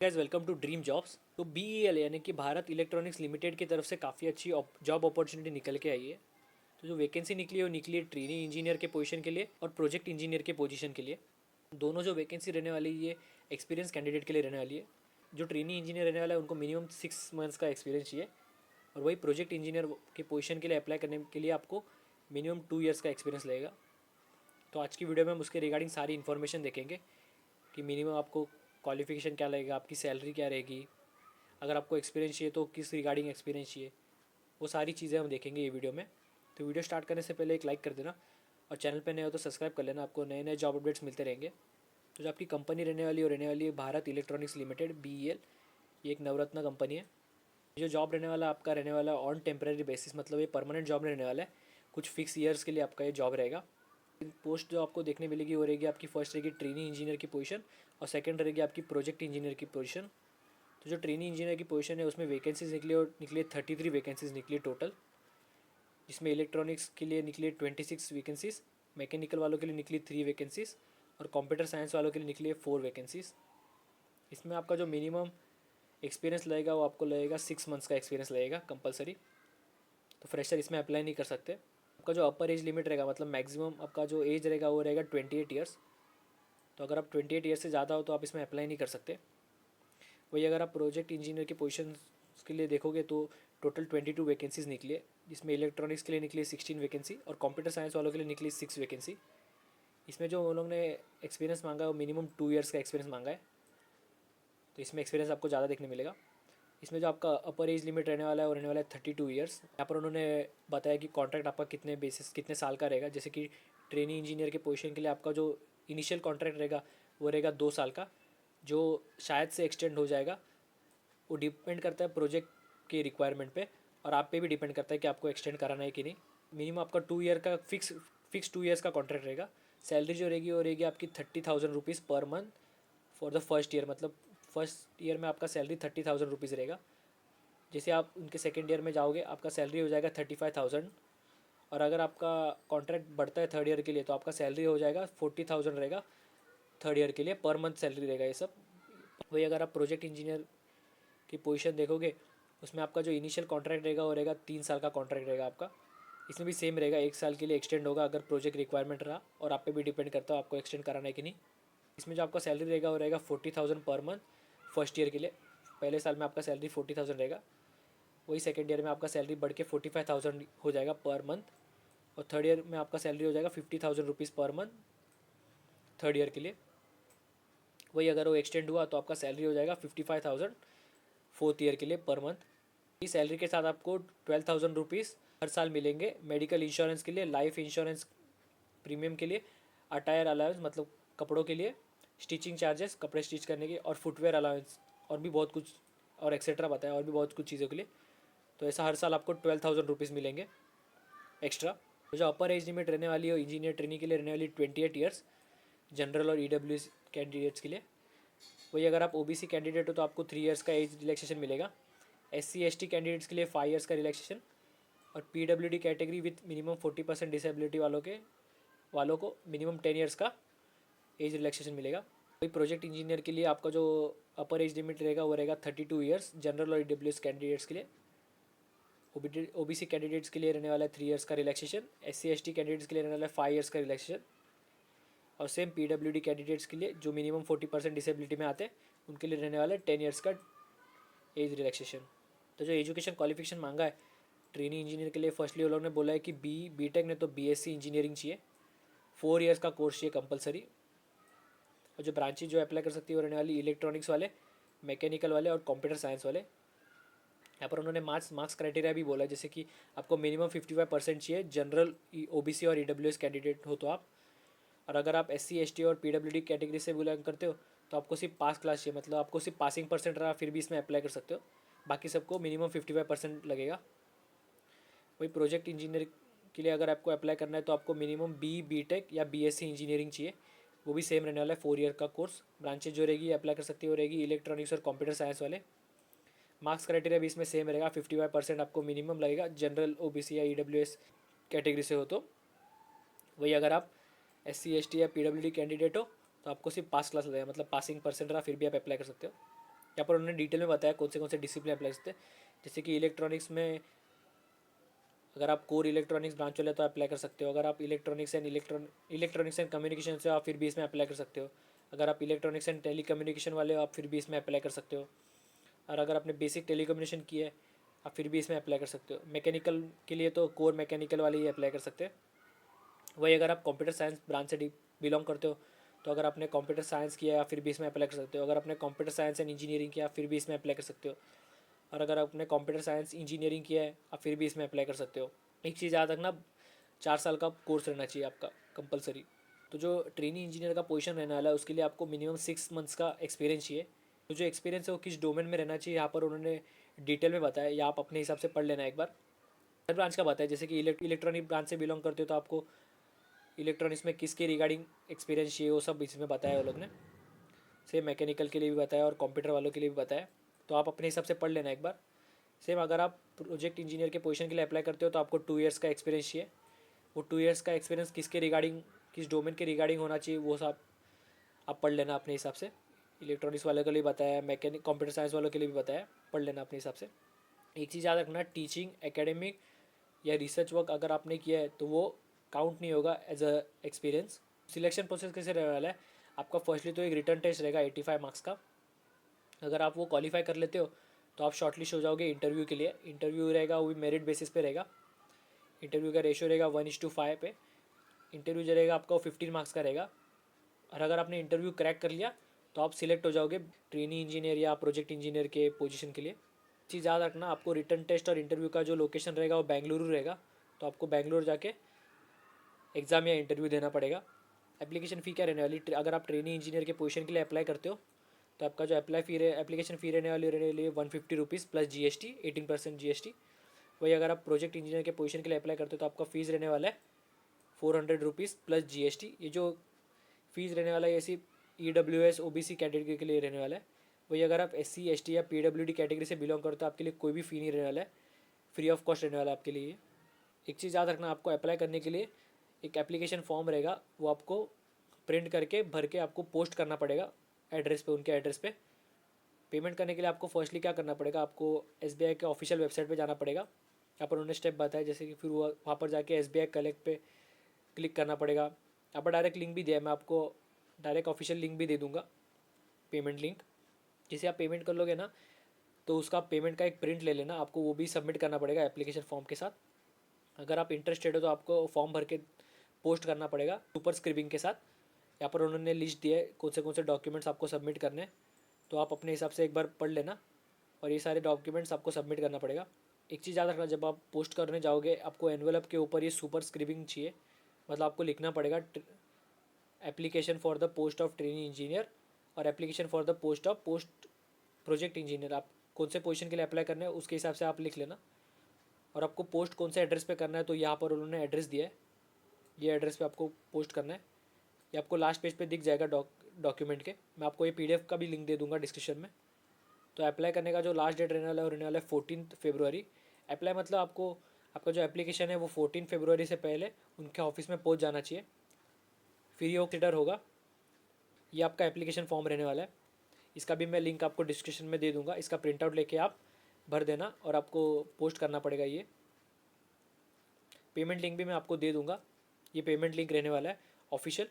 Guys welcome to dream jobs. तो BEL यानी कि भारत इलेक्ट्रॉनिक्स लिमिटेड की तरफ से काफ़ी अच्छी जॉब अपॉर्चुनिटी निकल के आई है। तो जो वैकेंसी निकली है वो निकली है ट्रेनी इंजीनियर के पोजीशन के लिए और प्रोजेक्ट इंजीनियर के पोजीशन के लिए। दोनों जो वैकेंसी रहने वाली है ये एक्सपीरियंस कैंडिडेट के लिए रहने वाली है। जो ट्रेनी इंजीनियर रहने वाला है उनको मिनिमम 6 मंथ्स का एक्सपीरियंस चाहिए और वही प्रोजेक्ट इंजीनियर के पोजीशन के लिए अप्लाई करने के लिए आपको मिनिमम 2 ईयर्स का एक्सपीरियंस लगेगा। तो आज की वीडियो में हम उसके रिगार्डिंग सारी इन्फॉर्मेशन देखेंगे कि मिनिमम आपको क्वालिफिकेशन क्या लगेगा, आपकी सैलरी क्या रहेगी, अगर आपको एक्सपीरियंस चाहिए तो किस रिगार्डिंग एक्सपीरियंस चाहिए, वो सारी चीज़ें हम देखेंगे ये वीडियो में। तो वीडियो स्टार्ट करने से पहले एक लाइक कर देना और चैनल पे नए हो तो सब्सक्राइब कर लेना, आपको नए नए जॉब अपडेट्स मिलते रहेंगे। तो जो आपकी कंपनी रहने वाली है भारत इलेक्ट्रॉनिक्स लिमिटेड BEL। ये एक नवरत्न कंपनी है। जो जॉब रहने वाला आपका रहने वाला ऑन टेम्परेरी बेसिस, मतलब ये परमानेंट जॉब रहने वाला है। कुछ फिक्स ईयर्स के लिए आपका ये जॉब रहेगा। पोस्ट जो आपको देखने मिलेगी वो रहेगी आपकी फर्स्ट रहेगी ट्रेनी इंजीनियर की पोजीशन और सेकंड रहेगी आपकी प्रोजेक्ट इंजीनियर की पोजीशन। तो जो ट्रेनी इंजीनियर की पोजीशन है उसमें वैकेंसीज निकली और निकली 33 वैकेंसीज निकली टोटल, जिसमें इलेक्ट्रॉनिक्स के लिए निकली 26 वैकेंसीज, मैकेनिकल वालों के लिए निकली 3 वैकेंसीज और कंप्यूटर साइंस वालों के लिए निकली 4 वैकेंसीज। इसमें आपका जो मिनिमम एक्सपीरियंस लगेगा वो आपको लगेगा 6 मंथ्स का एक्सपीरियंस लगेगा कंपलसरी। तो फ्रेशर इसमें अप्लाई नहीं कर सकते। आपका जो अपर एज लिमिट रहेगा, मतलब मैक्सिमम आपका जो एज रहेगा वो रहेगा 28 ईयर्स। तो अगर आप 28 ईयर्स से ज़्यादा हो तो आप इसमें अप्लाई नहीं कर सकते। वही अगर आप प्रोजेक्ट इंजीनियर की पोजीशन के लिए देखोगे तो टोटल 22 वैकेंसीज निकली है, जिसमें इलेक्ट्रॉनिक्स के लिए निकली 16 वैकेंसी और कंप्यूटर साइंस वालों के लिए निकली 6 वैकेंसी। इसमें जो उन लोगों ने एक्सपीरियंस मांगा है वो मिनिमम 2 ईयर्स का एक्सपीरियंस मांगा है। तो इसमें एक्सपीरियंस आपको ज़्यादा देखने मिलेगा। इसमें जो आपका अपर एज लिमिट रहने वाला है वो रहने वाला है 32 ईयर्स। यहाँ पर उन्होंने बताया कि कॉन्ट्रैक्ट आपका कितने बेसिस कितने साल का रहेगा। जैसे कि ट्रेनी इंजीनियर के पोजीशन के लिए आपका जो इनिशियल कॉन्ट्रैक्ट रहेगा वो रहेगा 2 साल का, जो शायद से एक्सटेंड हो जाएगा। वो डिपेंड करता है प्रोजेक्ट के रिक्वायरमेंट पे और आप पे भी डिपेंड करता है कि आपको एक्सटेंड कराना है कि नहीं। मिनिमम आपका 2 ईयर का फिक्स 2 ईयर्स का कॉन्ट्रैक्ट रहेगा। सैलरी जो रहेगी वो रहेगी आपकी 30,000 rupees per month for the first year, मतलब फर्स्ट ईयर में आपका सैलरी 30,000 रुपीज़ रहेगा। जैसे आप उनके सेकेंड ईयर में जाओगे आपका सैलरी हो जाएगा 35,000। और अगर आपका कॉन्ट्रैक्ट बढ़ता है थर्ड ईयर के लिए तो आपका सैलरी हो जाएगा 40,000 रहेगा थर्ड ईयर के लिए, पर मंथ सैलरी रहेगा ये सब। वही अगर आप प्रोजेक्ट इंजीनियर की पोजीशन देखोगे उसमें आपका जो इनिशियल कॉन्ट्रैक्ट रहेगा वो रहेगा 3 साल का कॉन्ट्रैक्ट रहेगा आपका। इसमें भी सेम रहेगा, 1 साल के लिए एक्सटेंड होगा अगर प्रोजेक्ट रिक्वायरमेंट रहा, और आप पे भी डिपेंड करता है आपको एक्सटेंड कराना है कि नहीं। इसमें जो आपका सैलरी रहेगा वो रहेगा 40,000 पर मंथ फर्स्ट ईयर के लिए। पहले साल में आपका सैलरी 40,000 रहेगा। वही सेकेंड ईयर में आपका सैलरी बढ़ के 45,000 हो जाएगा पर मंथ और थर्ड ईयर में आपका सैलरी हो जाएगा 50,000 rupees per month third year के लिए। वही अगर वो एक्सटेंड हुआ तो आपका सैलरी हो जाएगा 55,000 फोर्थ ईयर के लिए पर मंथ। इस सैलरी के साथ आपको 12,000 रुपीज़ हर साल मिलेंगे मेडिकल इंश्योरेंस के लिए, लाइफ इंश्योरेंस प्रीमियम के लिए, अटायर अलाउंस मतलब कपड़ों के लिए, स्टिचिंग चार्जेस कपड़े स्टिच करने के, और फुटवेयर अलाउंस और भी बहुत कुछ और एक्सेट्रा बताया और भी बहुत कुछ चीज़ों के लिए। तो ऐसा हर साल आपको 12,000 रुपीज़ मिलेंगे एक्स्ट्रा। तो जो अपर एज लिमिट रहने वाली है इंजीनियर ट्रेनिंग के लिए रहने वाली 28 ईयर्स जनरल और EWS कैंडिडेट्स के लिए। वही अगर आप OBC कैंडिडेट हो तो आपको 3 ईयर्स का एज रिलैक्सेशन मिलेगा। SC ST कैंडिडेट्स के लिए 5 ईयर्स का रिलैक्सेशन और PWD category with minimum 40% disability वालों को मिनिमम 10 ईयर्स का एज रिलैक्सेशन मिलेगा। वही प्रोजेक्ट इंजीनियर के लिए आपका जो अपर एज लिमिट रहेगा वो रहेगा 32 ईयर्स जनरल और EWS कैंडिडेट्स के लिए। OBC कैंडिडेट्स के लिए रहने वाला है 3 ईयर्स का रिलैक्सेशन। SC ST कैंडिडेट्स के लिए रहने वाला है 5 ईयर्स का रिलैक्सेशन। और सेम PWD कैंडिडेट्स के लिए जो मिनिमम 40% डिसेबिलिटी में आते हैं उनके लिए रहने वाला है 10 ईयर्स का एज रिलैक्सेशन। तो जो एजुकेशन क्वालिफिकेशन मांगा है ट्रेनी इंजीनियर के लिए, फर्स्टली वो लोग ने बोला है कि BTech ने तो BSc इंजीनियरिंग चाहिए, 4 ईयर्स का कोर्स चाहिए कंपलसरी। और जो ब्रांचेज जो अप्लाई कर सकती है वो रहने वाली इलेक्ट्रॉनिक्स वाले, मैकेनिकल वाले और कंप्यूटर साइंस वाले। यहाँ पर उन्होंने मार्क्स क्राइटेरिया भी बोला है, जैसे कि आपको मिनिमम 55% चाहिए जनरल, OBC और EWS कैंडिडेट हो तो आप। और अगर आप SC ST और PWD कैटेगरी से बिलोंग करते हो तो आपको सिर्फ पास क्लास चाहिए, मतलब आपको सिर्फ पासिंग परसेंट रहा फिर भी इसमें अप्लाई कर सकते हो। बाकी सबको मिनिमम 55% लगेगा। वही प्रोजेक्ट इंजीनियर के लिए अगर आपको अप्लाई करना है तो आपको मिनिमम BTech या BSc इंजीनियरिंग चाहिए। वो भी सेम रहने वाला है 4 ईयर का कोर्स। ब्रांचेज जो रहेगी अप्लाई कर सकती है वो रहेगी इलेक्ट्रॉनिक्स और कंप्यूटर साइंस वाले। मार्क्स क्राइटेरिया भी इसमें सेम रहेगा, 55% आपको मिनिमम लगेगा जनरल, OBC या EWS कैटेगरी से हो तो। वही अगर आप SC ST या PWD कैंडिडेट हो तो आपको सिर्फ पास क्लास लगेगा, मतलब पासिंग परसेंट रहा फिर भी आप अप्लाई कर सकते हो। यहाँ पर उन्होंने डिटेल में बताया कौन से डिसिप्लिन अप्लाई करते हैं। जैसे कि इलेक्ट्रॉनिक्स में अगर आप कोर इलेक्ट्रॉनिक्स ब्रांच वाले तो अप्लाई कर सकते हो। अगर आप इलेक्ट्रॉनिक्स एंड कम्युनिकेशन से आप फिर भी इसमें अप्लाई कर सकते हो। अगर आप इलेक्ट्रॉनिक्स एंड टेली कम्युनिकेशन वाले हो आप फिर भी इसमें अप्लाई कर सकते हो। और अगर आपने बेसिक टेली कम्युनिकेशन की है आप फिर भी इसमें अप्लाई कर सकते हो। मैकेनिकल के लिए तो कोर मैकेनिकल वाले ही अप्लाई कर सकते हैं। वही अगर आप कंप्यूटर साइंस ब्रांच से बिलोंग करते हो तो अगर आपने कंप्यूटर साइंस किया है फिर भी इसमें अप्लाई कर सकते हो। अगर आपने कंप्यूटर साइंस एंड इंजीनियरिंग किया फिर भी इसमें अप्लाई कर सकते हो। और अगर आपने कंप्यूटर साइंस इंजीनियरिंग किया है आप फिर भी इसमें अप्लाई कर सकते हो। एक चीज़ याद रखना, 4 साल का कोर्स रहना चाहिए आपका कंपलसरी। तो जो ट्रेनी इंजीनियर का पोजीशन रहने वाला है उसके लिए आपको मिनिमम 6 मंथ्स का एक्सपीरियंस चाहिए। तो जो एक्सपीरियंस है वो किस डोमेन में रहना चाहिए यहाँ पर उन्होंने डिटेल में बताया, या आप अपने हिसाब से पढ़ लेना एक बार। हर ब्रांच का बताया, जैसे कि इलेक्ट्रॉनिक ब्रांच से बिलोंग करते हो तो आपको इलेक्ट्रॉनिक्स में किसके रिगार्डिंग एक्सपीरियंस चाहिए वो सब इसमें बताया वो लोग ने। सेम मैकेनिकल के लिए भी बताया और कंप्यूटर वालों के लिए भी बताया। तो आप अपने हिसाब से पढ़ लेना एक बार। सेम अगर आप प्रोजेक्ट इंजीनियर के पोजीशन के लिए अप्लाई करते हो तो आपको 2 ईयर्स का एक्सपीरियंस चाहिए। वो 2 ईयर्स का एक्सपीरियंस किसके रिगार्डिंग, किस डोमेन के रिगार्डिंग होना चाहिए वो सब आप पढ़ लेना अपने हिसाब से। इलेक्ट्रॉनिक्स वालों के लिए बताया, मैकेनिक कंप्यूटर साइंस वालों के लिए भी बताया, पढ़ लेना अपने हिसाब से। एक चीज़ याद रखना, टीचिंग एकेडमिक या रिसर्च वर्क अगर आपने किया है तो वो काउंट नहीं होगा as a experience. Selection process कैसे रहने वाला है, आपका फर्स्टली तो एक रिटर्न टेस्ट रहेगा 85 मार्क्स का। अगर आप वो क्वालिफाई कर लेते हो तो आप शॉर्टलिस्ट हो जाओगे इंटरव्यू के लिए। इंटरव्यू रहेगा वो भी मेरिट बेसिस पे रहेगा। इंटरव्यू का रेशियो रहेगा 1:5 पे। इंटरव्यू जो रहेगा आपका वो 15 मार्क्स का रहेगा। और अगर आपने इंटरव्यू क्रैक कर लिया तो आप सिलेक्ट हो जाओगे ट्रेनी इंजीनियर या प्रोजेक्ट इंजीनियर के पोजीशन के लिए। चीज़ याद रखना, आपको रिटर्न टेस्ट और इंटरव्यू का जो लोकेशन रहेगा वो बेंगलुरु रहेगा। तो आपको बेंगलुरु जाके एग्ज़ाम या इंटरव्यू देना पड़ेगा। एप्लीकेशन फ़ी क्या रहने वाली, अगर आप ट्रेनी इंजीनियर के पोजीशन के लिए अप्लाई करते हो तो आपका जो एप्लीकेशन फ़ी रहने वाली 150 रुपीज़ प्लस GST 18% GST। वही अगर आप प्रोजेक्ट इंजीनियर के पोजीशन के लिए अप्लाई करते हो तो आपका फ़ीस रहने वाला है 400 रुपीज़ प्लस GST। ये जो फीस रहने वाला है ये सिर्फ EWS OBC कैटेगरी के लिए रहने वाला है। वही अगर आप SC ST या PWD कैटेगरी से बिलोंग करते हो आपके लिए कोई भी फ़ी नहीं रहने वाला है, फ्री ऑफ कॉस्ट रहने वाला है आपके लिए। एक चीज़ याद रखना, आपको अप्लाई करने के लिए एक एप्लीकेशन फॉर्म रहेगा वो आपको प्रिंट करके भर के आपको पोस्ट करना पड़ेगा एड्रेस पे, उनके एड्रेस पे। पेमेंट करने के लिए आपको फर्स्टली क्या करना पड़ेगा, आपको SBI के ऑफिशियल वेबसाइट पे जाना पड़ेगा। यहाँ पर उन्होंने स्टेप बताया, जैसे कि फिर वहाँ पर जाके SBI कलेक्ट पे क्लिक करना पड़ेगा। यहाँ पर डायरेक्ट लिंक भी दिया है, मैं आपको डायरेक्ट ऑफिशियल लिंक भी दे दूँगा, पेमेंट लिंक। जिसे आप पेमेंट कर लोगे ना तो उसका पेमेंट का एक प्रिंट ले लेना, आपको वो भी सबमिट करना पड़ेगा एप्लीकेशन फॉर्म के साथ। अगर आप इंटरेस्टेड हो तो आपको फॉर्म भर के पोस्ट करना पड़ेगा सुपर स्क्रिबिंग के साथ। यहाँ पर उन्होंने लिस्ट दिया है कौन से डॉक्यूमेंट्स आपको सबमिट करने हैं, तो आप अपने हिसाब से एक बार पढ़ लेना और ये सारे डॉक्यूमेंट्स आपको सबमिट करना पड़ेगा। एक चीज़ याद रखना, जब आप पोस्ट करने जाओगे आपको एनवेलप के ऊपर ये सुपर स्क्रिबिंग चाहिए, मतलब आपको लिखना पड़ेगा application for the post of training engineer और application for the post project engineer. आप कौन से पोजीशन के लिए अप्लाई करना है उसके हिसाब से आप लिख लेना। और आपको पोस्ट कौन से एड्रेस पे करना है तो यहाँ पर उन्होंने एड्रेस दिया है, ये एड्रेस पे आपको पोस्ट करना है। ये आपको लास्ट पेज पे दिख जाएगा डॉक्यूमेंट के। मैं आपको ये PDF का भी लिंक दे दूँगा डिस्क्रिप्शन में। तो अप्लाई करने का जो लास्ट डेट रहने वाला है वो रहने वाला है 14 फरवरी। अप्लाई मतलब आपको आपका जो एप्लीकेशन है वो 14 फरवरी से पहले उनके ऑफिस में पहुँच जाना चाहिए। फ्री ऑफ कंसिडर होगा। ये आपका एप्लीकेशन फॉर्म रहने वाला है, इसका भी मैं लिंक आपको डिस्क्रिप्शन में दे दूँगा। इसका प्रिंट आउट लेके आप भर देना और आपको पोस्ट करना पड़ेगा। ये पेमेंट लिंक भी मैं आपको दे दूँगा, ये पेमेंट लिंक रहने वाला है ऑफिशियल।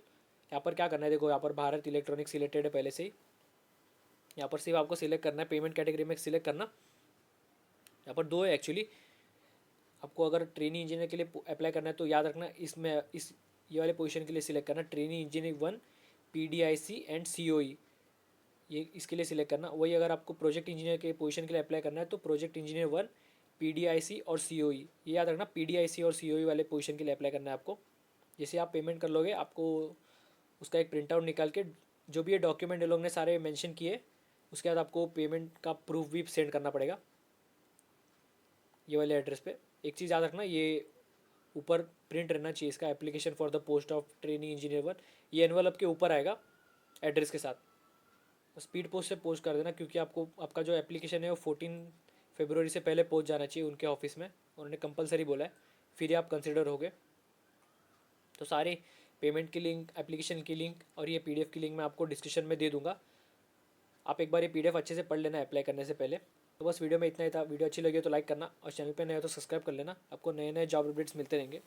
यहाँ पर क्या करना है, देखो यहाँ पर भारत इलेक्ट्रॉनिक्स सिलेक्टेड है पहले से ही। यहाँ पर सिर्फ आपको सिलेक्ट करना है, पेमेंट कैटेगरी में सिलेक्ट करना। यहाँ पर दो है एक्चुअली, आपको अगर ट्रेनी इंजीनियर के लिए अप्लाई करना है तो याद रखना इसमें ये वाले पोजीशन के लिए सिलेक्ट करना trainee engineer 1 PDIC and COE, ये इसके लिए सिलेक्ट करना। वही अगर आपको प्रोजेक्ट इंजीनियर के पोजीशन के लिए अप्लाई करना है तो प्रोजेक्ट इंजीनियर 1 PDIC और COE, ये याद रखना PDIC और COE वाले पोजीशन के लिए अप्लाई करना है आपको। जैसे आप पेमेंट कर लोगे आपको उसका एक प्रिंट आउट निकाल के जो भी ये डॉक्यूमेंट ये लोग ने सारे मेंशन किए उसके बाद आपको पेमेंट का प्रूफ भी सेंड करना पड़ेगा ये वाले एड्रेस पे। एक चीज़ याद रखना, ये ऊपर प्रिंट रहना चाहिए इसका application for the post of trainee engineer 1, ये एनवलप के ऊपर आएगा एड्रेस के साथ। स्पीड पोस्ट से पोस्ट कर देना क्योंकि आपको आपका जो एप्लीकेशन है वो 14 फरवरी से पहले पहुंच जाना चाहिए उनके ऑफिस में, उन्होंने कंपलसरी बोला है, फिर आप कंसिडर होगे। तो सारे पेमेंट की लिंक, एप्लीकेशन की लिंक और ये PDF की लिंक मैं आपको डिस्क्रिप्शन में दे दूँगा। आप एक बार ये PDF अच्छे से पढ़ लेना अप्लाई करने से पहले। तो बस वीडियो में इतना ही था। वीडियो अच्छी लगी हो तो लाइक करना और चैनल पे नए हो तो सब्सक्राइब कर लेना। आपको नए नए जॉब अपडेट्स मिलते रहेंगे।